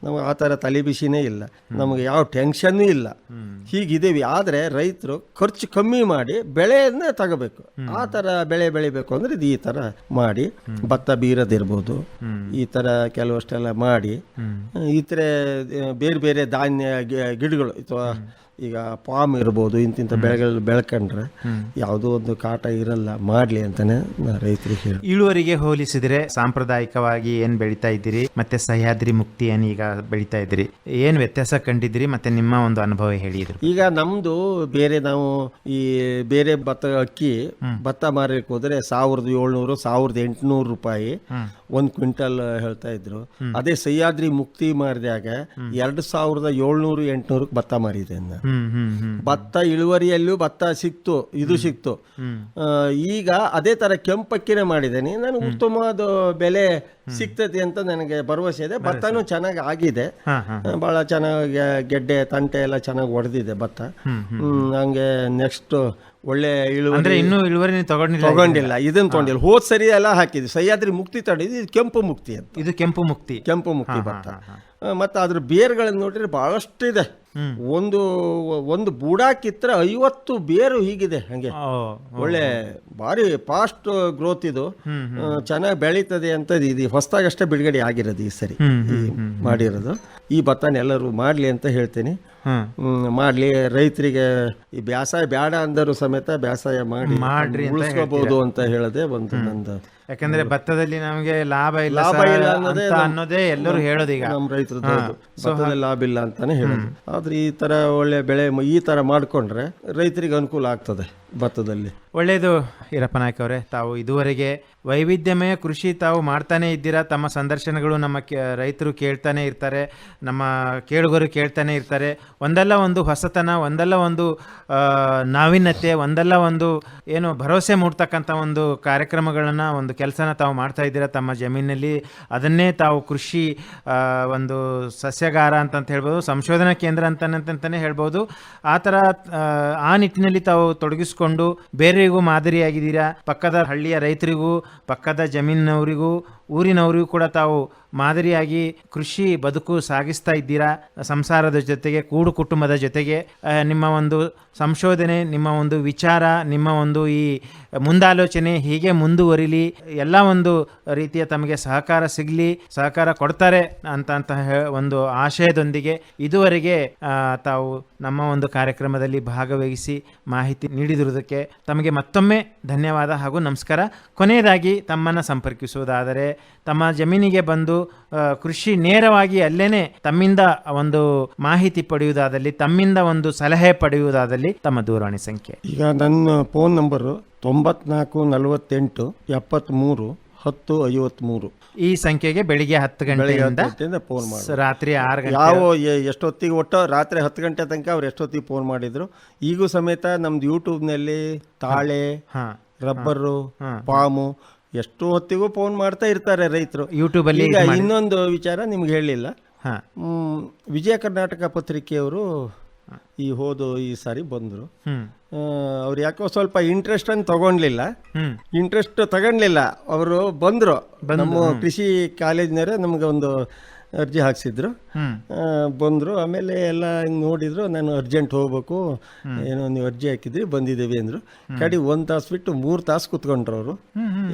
ನಮ್ಗೆ ಆ ಥರ ತಲೆ ಬಿಸಿನೇ ಇಲ್ಲ, ನಮಗೆ ಯಾವ ಟೆನ್ಷನ್ನೂ ಇಲ್ಲ. ಹೀಗಿದ್ದೀವಿ. ಆದರೆ ರೈತರು ಖರ್ಚು ಕಮ್ಮಿ ಮಾಡಿ ಬೆಳೆಯನ್ನ ತಗೋಬೇಕು. ಆ ಥರ ಬೆಳೆ ಬೆಳಿಬೇಕು ಅಂದ್ರೆ ಇದು ಈ ಥರ ಮಾಡಿ, ಭತ್ತ ಬೀರದಿರ್ಬೋದು, ಈ ಥರ ಕೆಲವಷ್ಟೆಲ್ಲ ಮಾಡಿ, ಈ ಥರ ಬೇರೆ ಬೇರೆ ಧಾನ್ಯ ಗಿಡಗಳು ಅಥವಾ ಈಗ ಪಾಮ್ ಇರ್ಬೋದು, ಇಂತಿಂಥ ಬೆಳೆಗಳು ಬೆಳ್ಕೊಂಡ್ರೆ ಯಾವುದೋ ಒಂದು ಕಾಟ ಇರಲ್ಲ, ಮಾಡಲಿ ಅಂತಾನೆ ರೈತರಿಗೆ ಹೇಳಿ. ಇಳುವರಿಗೆ ಹೋಲಿಸಿದ್ರೆ ಸಾಂಪ್ರದಾಯಿಕವಾಗಿ ಏನ್ ಬೆಳೀತಾ ಇದ್ದೀರಿ ಮತ್ತೆ ಸಹ್ಯಾದ್ರಿ ಮುಕ್ತಿ ಏನ್ ಈಗ ಬೆಳೀತಾ ಇದ್ದೀರಿ, ಏನ್ ವ್ಯತ್ಯಾಸ ಕಂಡಿದ್ದೀರಿ ಮತ್ತೆ ನಿಮ್ಮ ಒಂದು ಅನುಭವ ಹೇಳಿದ್ರು. ಈಗ ನಮ್ದು ಬೇರೆ, ನಾವು ಈ ಬೇರೆ ಭತ್ತ ಮಾರಲಿಕ್ಕೆ ಹೋದ್ರೆ 1700-1800 ರೂಪಾಯಿ 1 ಕ್ವಿಂಟಲ್ ಹೇಳ್ತಾ ಇದ್ರು. ಅದೇ ಸಹ್ಯಾದ್ರಿ ಮುಕ್ತಿ ಮಾರಿದಾಗ 2700-800 ಭತ್ತ ಮಾರಿದೆ. ಭತ್ತ ಇಳುವರಿಯಲ್ಲೂ ಭತ್ತ ಸಿಕ್ತು, ಇದು ಸಿಕ್ತು. ಈಗ ಅದೇ ತರ ಕೆಂಪಕ್ಕಿನೇ ಮಾಡಿದ್ದೇನೆ, ನನಗೆ ಉತ್ತಮವಾದ ಬೆಲೆ ಸಿಗ್ತದೆ ಅಂತ ನನಗೆ ಭರವಸೆ ಇದೆ. ಭತ್ತನೂ ಚೆನ್ನಾಗಿ ಆಗಿದೆ, ಬಹಳ ಚೆನ್ನಾಗಿ ಗೆಡ್ಡೆ ತಂಟೆ ಎಲ್ಲ ಚೆನ್ನಾಗಿ ಹೊಡೆದಿದೆ ಭತ್ತ. ಹಂಗೆ ನೆಕ್ಸ್ಟ್ ಒಳ್ಳೆ ಇಳುವರಿ ತಗೊಂಡಿಲ್ಲ, ಇದನ್ನ ತಗೊಂಡಿಲ್ಲ. ಹೋದ್ ಸರಿ ಎಲ್ಲ ಹಾಕಿದ್ವಿ ಸಹ್ಯಾದ್ರಿ ಮುಕ್ತಿ ತಗೊಂಡಿದ್ದು, ಇದು ಕೆಂಪು ಮುಕ್ತಿ ಅಂತ. ಇದು ಕೆಂಪು ಮುಕ್ತಿ ಭತ್ತ. ಮತ್ತು ಅದ್ರ ಬೇರುಗಳನ್ನು ನೋಡಿದ್ರೆ ಬಹಳಷ್ಟು ಇದೆ. ಒಂದು ಬೂಡಾಕಿತ್ರ 50 ಬೇರು ಹೀಗಿದೆ. ಹಂಗೆ ಒಳ್ಳೆ ಭಾರಿ ಫಾಸ್ಟ್ ಗ್ರೋತ್, ಇದು ಚೆನ್ನಾಗಿ ಬೆಳೀತದೆ ಅಂತ. ಇದು ಹೊಸದಾಗಷ್ಟೇ ಬಿಡುಗಡೆ ಆಗಿರೋದು ಈ ಸರಿ ಮಾಡಿರೋದು. ಈ ಭತ್ತನ ಎಲ್ಲರೂ ಮಾಡ್ಲಿ ಅಂತ ಹೇಳ್ತೀನಿ. ಮಾಡ್ಲಿ, ರೈತರಿಗೆ ಈ ಬೇಸಾಯ ಬೇಡ ಅಂದರು ಸಮೇತ ಬೇಸಾಯ ಮಾಡಿ ಉಳಿಸ್ಕೋಬಹುದು ಅಂತ ಹೇಳದೆ ಒಂದು ನಂದು. ಯಾಕಂದ್ರೆ ಭತ್ತದಲ್ಲಿ ನಮಗೆ ಲಾಭ ಇಲ್ಲ ಅನ್ನೋದೇ ಎಲ್ಲರೂ ಹೇಳೋದು. ಈಗ ನಮ್ಮ ರೈತರದ್ದು ಭತ್ತದಲ್ಲಿ ಲಾಭ ಇಲ್ಲ ಅಂತಾನೆ ಹೇಳೋದು. ಆದ್ರೆ ಈ ತರ ಒಳ್ಳೆ ಬೆಳೆ ಈ ತರ ಮಾಡ್ಕೊಂಡ್ರೆ ರೈತರಿಗೆ ಅನುಕೂಲ ಆಗ್ತದೆ ಭತ್ತದಲ್ಲಿ. ಒಳ್ಳೆಯದು ಈರಪ್ಪ ನಾಯ್ಕ ಅವರೇ, ತಾವು ಇದುವರೆಗೆ ವೈವಿಧ್ಯಮಯ ಕೃಷಿ ತಾವು ಮಾಡ್ತಾನೆ ಇದ್ದೀರಾ. ತಮ್ಮ ಸಂದರ್ಶನಗಳು ನಮ್ಮ ರೈತರು ಕೇಳ್ತಾನೆ ಇರ್ತಾರೆ, ನಮ್ಮ ಕೇಳುಗರು ಕೇಳ್ತಾನೆ ಇರ್ತಾರೆ. ಒಂದಲ್ಲ ಒಂದು ಹೊಸತನ, ಒಂದಲ್ಲ ಒಂದು ನಾವೀನ್ಯತೆ, ಒಂದಲ್ಲ ಒಂದು ಏನು ಭರವಸೆ ಮೂಡ್ತಕ್ಕಂಥ ಒಂದು ಕಾರ್ಯಕ್ರಮಗಳನ್ನು, ಒಂದು ಕೆಲಸನ ತಾವು ಮಾಡ್ತಾ ಇದ್ದೀರಾ ತಮ್ಮ ಜಮೀನಲ್ಲಿ. ಅದನ್ನೇ ತಾವು ಕೃಷಿ ಒಂದು ಸಸ್ಯಗಾರ ಅಂತ ಹೇಳ್ಬೋದು, ಸಂಶೋಧನಾ ಕೇಂದ್ರ ಅಂತಲೇ ಹೇಳ್ಬೋದು. ಆ ಥರ ಆ ನಿಟ್ಟಿನಲ್ಲಿ ತಾವು ತೊಡಗಿಸ್ಕೊಂಡು ಬೇರೆಯವರಿಗೂ ಮಾದರಿಯಾಗಿದ್ದೀರಾ. ಪಕ್ಕದ ಹಳ್ಳಿಯ ರೈತರಿಗೂ, ಪಕ್ಕದ ಜಮೀನಿನವರಿಗೂ, ಊರಿನವರಿಗೂ ಕೂಡ ತಾವು ಮಾದರಿಯಾಗಿ ಕೃಷಿ ಬದುಕು ಸಾಗಿಸ್ತಾ ಇದ್ದೀರಾ. ಸಂಸಾರದ ಜೊತೆಗೆ, ಕೂಡು ಕುಟುಂಬದ ಜೊತೆಗೆ ನಿಮ್ಮ ಒಂದು ಸಂಶೋಧನೆ, ನಿಮ್ಮ ಒಂದು ವಿಚಾರ, ನಿಮ್ಮ ಒಂದು ಈ ಮುಂದಾಲೋಚನೆ ಹೀಗೆ ಮುಂದುವರಿಲಿ. ಎಲ್ಲ ಒಂದು ರೀತಿಯ ತಮಗೆ ಸಹಕಾರ ಸಿಗಲಿ, ಸಹಕಾರ ಕೊಡ್ತಾರೆ ಅಂತ ಒಂದು ಆಶಯದೊಂದಿಗೆ ಇದುವರೆಗೆ ತಾವು ನಮ್ಮ ಒಂದು ಕಾರ್ಯಕ್ರಮದಲ್ಲಿ ಭಾಗವಹಿಸಿ ಮಾಹಿತಿ ನೀಡಿದಿರುವುದಕ್ಕೆ ತಮಗೆ ಮತ್ತೊಮ್ಮೆ ಧನ್ಯವಾದ ಹಾಗೂ ನಮಸ್ಕಾರ. ಕೊನೆಯದಾಗಿ ತಮ್ಮನ್ನು ಸಂಪರ್ಕಿಸುವುದಾದರೆ, ತಮ್ಮ ಜಮೀನಿಗೆ ಬಂದು ಕೃಷಿ ನೇರವಾಗಿ ಅಲ್ಲೇನೆ ತಮ್ಮಿಂದ ಒಂದು ಮಾಹಿತಿ ಪಡೆಯುವುದಾದಲ್ಲಿ, ತಮ್ಮಿಂದ ಒಂದು ಸಲಹೆ ಪಡೆಯುವುದಾದಲ್ಲಿ ತಮ್ಮ ದೂರವಾಣಿ ಸಂಖ್ಯೆ. ಈಗ ನನ್ನ ಫೋನ್ ನಂಬರು 94 48 73 10:53 ಈ ಸಂಖ್ಯೆಗೆ ಬೆಳಿಗ್ಗೆ 10 ಬೆಳಿಗ್ಗೆ ಗಂಟೆಯಿಂದ 10 ಗಂಟೆಯಿಂದ ಫೋನ್ ಮಾಡಿ ರಾತ್ರಿ 6 ಗಂಟೆ ಯಾವ ಎಷ್ಟೊತ್ತಿಗೆ ಒಟ್ಟು ರಾತ್ರಿ 10 ಗಂಟೆ ತನಕ ಅವ್ರು ಎಷ್ಟೊತ್ತಿಗೆ ಫೋನ್ ಮಾಡಿದ್ರು. ಈಗೂ ಸಮೇತ ನಮ್ದು ಯೂಟ್ಯೂಬ್ನಲ್ಲಿ ತಾಳೆ, ರಬ್ಬರು, ಪಾಮು ಎಷ್ಟೋ ಹೊತ್ತಿಗೂ ಫೋನ್ ಮಾಡ್ತಾ ಇರ್ತಾರೆ ರೈತರು. ಯೂಟ್ಯೂಬಲ್ಲಿ ಈಗ ಇನ್ನೊಂದು ವಿಚಾರ ನಿಮ್ಗೆ ಹೇಳಿಲ್ಲ. ವಿಜಯ ಕರ್ನಾಟಕ ಪತ್ರಿಕೆಯವರು ಈ ಸಾರಿ ಬಂದರು. ಅವ್ರು ಯಾಕೋ ಸ್ವಲ್ಪ ಇಂಟ್ರೆಸ್ಟ್ ಅನ್ನು ತಗೊಂಡ್ಲಿಲ್ಲ. ಅವರು ಬಂದರು. ನಮ್ಮ ಕೃಷಿ ಕಾಲೇಜ್ನವರೇ ನಮ್ಗೆ ಒಂದು ಅರ್ಜಿ ಹಾಕ್ಸಿದ್ರು. ಬಂದರು. ಆಮೇಲೆ ಎಲ್ಲ ನೋಡಿದ್ರು. ನಾನು ಅರ್ಜೆಂಟ್ ಹೋಗ್ಬೇಕು, ಏನೋ ನೀವು ಅರ್ಜಿ ಹಾಕಿದ್ರಿ ಬಂದಿದ್ದೀವಿ ಅಂದರು. ಕಡೆ 1 ತಾಸು ಬಿಟ್ಟು 3 ತಾಸು ಕುತ್ಕೊಂಡ್ರು ಅವರು.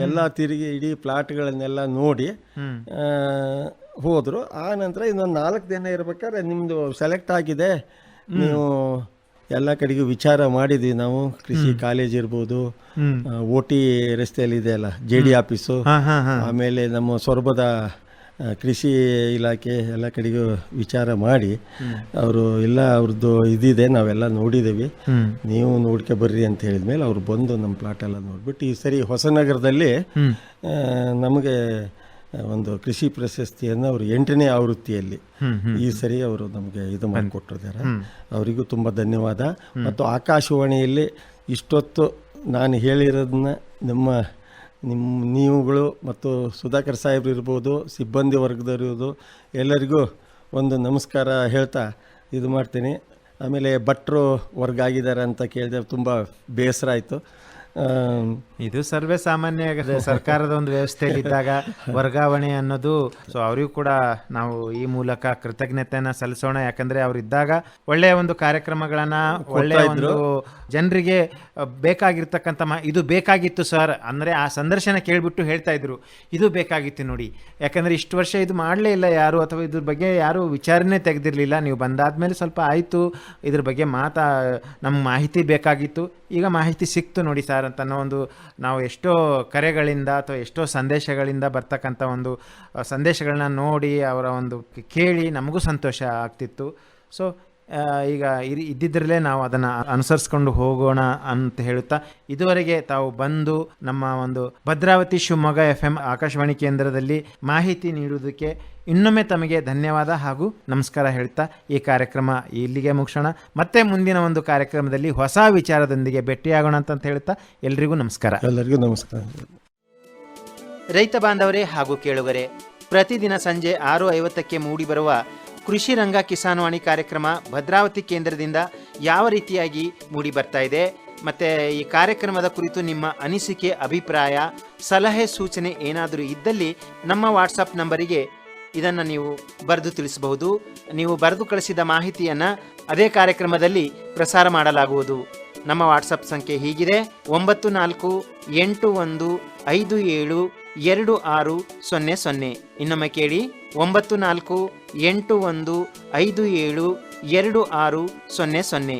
ಎಲ್ಲ ತಿರುಗಿ ಇಡೀ ಪ್ಲಾಟ್ಗಳನ್ನೆಲ್ಲ ನೋಡಿ ಹೋದರು. ಆ ನಂತರ ಇನ್ನೊಂದು 4 ದಿನ ಇರ್ಬೇಕಾದ್ರೆ ನಿಮ್ಮದು ಸೆಲೆಕ್ಟ್ ಆಗಿದೆ, ನೀವು ಎಲ್ಲ ಕಡೆಗೂ ವಿಚಾರ ಮಾಡಿದ್ವಿ ನಾವು. ಕೃಷಿ ಕಾಲೇಜ್ ಇರ್ಬೋದು, OT ರಸ್ತೆಯಲ್ಲಿ ಇದೆ ಅಲ್ಲ JD ಆಫೀಸು, ಆಮೇಲೆ ನಮ್ಮ ಸೊರಬದ ಕೃಷಿ ಇಲಾಖೆ ಎಲ್ಲ ಕಡೆಗೂ ವಿಚಾರ ಮಾಡಿ ಅವರು ಎಲ್ಲ ಅವ್ರದ್ದು ಇದಿದೆ, ನಾವೆಲ್ಲ ನೋಡಿದ್ದೀವಿ, ನೀವು ನೋಡ್ಕೆ ಬರ್ರಿ ಅಂತ ಹೇಳಿದ್ಮೇಲೆ ಅವ್ರು ಬಂದು ನಮ್ಮ ಪ್ಲಾಟ್ ಎಲ್ಲ ನೋಡ್ಬಿಟ್ಟು ಈ ಸರಿ ಹೊಸನಗರದಲ್ಲಿ ನಮಗೆ ಒಂದು ಕೃಷಿ ಪ್ರಶಸ್ತಿಯನ್ನು ಅವರು 8ನೇ ಆವೃತ್ತಿಯಲ್ಲಿ ಈ ಸರಿ ಅವರು ನಮಗೆ ಇದು ಮಾಡಿಕೊಟ್ಟಿದ್ದಾರೆ. ಅವರಿಗೂ ತುಂಬ ಧನ್ಯವಾದ. ಮತ್ತು ಆಕಾಶವಾಣಿಯಲ್ಲಿ ಇಷ್ಟೊತ್ತು ನಾನು ಹೇಳಿರೋದನ್ನ ನೀವುಗಳು ಮತ್ತು ಸುಧಾಕರ್ ಸಾಹೇಬ್ರು ಇರ್ಬೋದು, ಸಿಬ್ಬಂದಿ ವರ್ಗದವ್ರು ಎಲ್ಲರಿಗೂ ಒಂದು ನಮಸ್ಕಾರ ಹೇಳ್ತಾ ಇದು ಮಾಡ್ತೀನಿ. ಆಮೇಲೆ ಭಟ್ರು ವರ್ಗ ಆಗಿದ್ದಾರೆ ಅಂತ ಕೇಳಿದೆ, ತುಂಬ ಬೇಸರ ಆಯಿತು. ಇದು ಸರ್ವೇ ಸಾಮಾನ್ಯ ಸರ್ಕಾರದ ಒಂದು ವ್ಯವಸ್ಥೆಯಲ್ಲಿದ್ದಾಗ ವರ್ಗಾವಣೆ ಅನ್ನೋದು. ಸೊ ಅವರಿಗೂ ಕೂಡ ನಾವು ಈ ಮೂಲಕ ಕೃತಜ್ಞತೆಯನ್ನ ಸಲ್ಲಿಸೋಣ. ಯಾಕಂದ್ರೆ ಅವರಿದ್ದಾಗ ಒಳ್ಳೆಯ ಒಂದು ಕಾರ್ಯಕ್ರಮಗಳನ್ನ, ಒಳ್ಳೆಯ ಒಂದು ಜನರಿಗೆ ಬೇಕಾಗಿರ್ತಕ್ಕಂಥ ಇದು ಬೇಕಾಗಿತ್ತು ಸರ್ ಅಂದ್ರೆ ಆ ಸಂದರ್ಶನ ಕೇಳಿಬಿಟ್ಟು ಹೇಳ್ತಾ ಇದ್ರು, ಇದು ಬೇಕಾಗಿತ್ತು ನೋಡಿ. ಯಾಕಂದ್ರೆ ಇಷ್ಟು ವರ್ಷ ಇದು ಮಾಡಲೇ ಇಲ್ಲ ಯಾರು, ಅಥವಾ ಇದ್ರ ಬಗ್ಗೆ ಯಾರು ವಿಚಾರಣೆ ತೆಗೆದಿರಲಿಲ್ಲ. ನೀವು ಬಂದಾದ್ಮೇಲೆ ಸ್ವಲ್ಪ ಆಯಿತು, ಇದ್ರ ಬಗ್ಗೆ ನಮ್ಗೆ ಮಾಹಿತಿ ಬೇಕಾಗಿತ್ತು, ಈಗ ಮಾಹಿತಿ ಸಿಕ್ತು ನೋಡಿ ಸರ್ ಅಂತ ಅನ್ನೋ ಒಂದು, ನಾವು ಎಷ್ಟೋ ಕರೆಗಳಿಂದ ಅಥವಾ ಎಷ್ಟೋ ಸಂದೇಶಗಳಿಂದ ಬರ್ತಕ್ಕಂಥ ಒಂದು ಸಂದೇಶಗಳನ್ನ ನೋಡಿ ಅವರ ಒಂದು ಕೇಳಿ ನಮಗೂ ಸಂತೋಷ ಆಗ್ತಿತ್ತು. ಸೊ ಈಗ ಇದ್ದಿದ್ರಲ್ಲೇ ನಾವು ಅದನ್ನು ಅನುಸರಿಸ್ಕೊಂಡು ಹೋಗೋಣ ಅಂತ ಹೇಳುತ್ತಾ, ಇದುವರೆಗೆ ತಾವು ಬಂದು ನಮ್ಮ ಒಂದು ಭದ್ರಾವತಿ ಶಿವಮೊಗ್ಗ FM ಆಕಾಶವಾಣಿ ಕೇಂದ್ರದಲ್ಲಿ ಮಾಹಿತಿ ನೀಡುವುದಕ್ಕೆ ಇನ್ನೊಮ್ಮೆ ತಮಗೆ ಧನ್ಯವಾದ ಹಾಗೂ ನಮಸ್ಕಾರ ಹೇಳ್ತಾ ಈ ಕಾರ್ಯಕ್ರಮ ಇಲ್ಲಿಗೆ ಮುಗಿಸೋಣ. ಮತ್ತೆ ಮುಂದಿನ ಒಂದು ಕಾರ್ಯಕ್ರಮದಲ್ಲಿ ಹೊಸ ವಿಚಾರದೊಂದಿಗೆ ಭೇಟಿಯಾಗೋಣ ಅಂತ ಹೇಳ್ತಾ ಎಲ್ರಿಗೂ ನಮಸ್ಕಾರ. ಎಲ್ಲರಿಗೂ ನಮಸ್ಕಾರ. ರೈತ ಬಾಂಧವರೇ ಹಾಗೂ ಕೇಳುಗರೆ, ಪ್ರತಿದಿನ ಸಂಜೆ 6:50ಕ್ಕೆ ಮೂಡಿಬರುವ ಕೃಷಿ ರಂಗ ಕಿಸಾನ್ವಾಣಿ ಕಾರ್ಯಕ್ರಮ ಭದ್ರಾವತಿ ಕೇಂದ್ರದಿಂದ ಯಾವ ರೀತಿಯಾಗಿ ಮೂಡಿ ಬರ್ತಾ ಇದೆ, ಮತ್ತು ಈ ಕಾರ್ಯಕ್ರಮದ ಕುರಿತು ನಿಮ್ಮ ಅನಿಸಿಕೆ, ಅಭಿಪ್ರಾಯ, ಸಲಹೆ, ಸೂಚನೆ ಏನಾದರೂ ಇದ್ದಲ್ಲಿ ನಮ್ಮ ವಾಟ್ಸಪ್ ನಂಬರಿಗೆ ಇದನ್ನು ನೀವು ಬರೆದು ತಿಳಿಸಬಹುದು. ನೀವು ಬರೆದು ಕಳಿಸಿದ ಮಾಹಿತಿಯನ್ನು ಅದೇ ಕಾರ್ಯಕ್ರಮದಲ್ಲಿ ಪ್ರಸಾರ ಮಾಡಲಾಗುವುದು. ನಮ್ಮ ವಾಟ್ಸಪ್ ಸಂಖ್ಯೆ ಹೀಗಿದೆ: 9481572600. ಇನ್ನೊಮ್ಮೆ ಕೇಳಿ: 9481572600.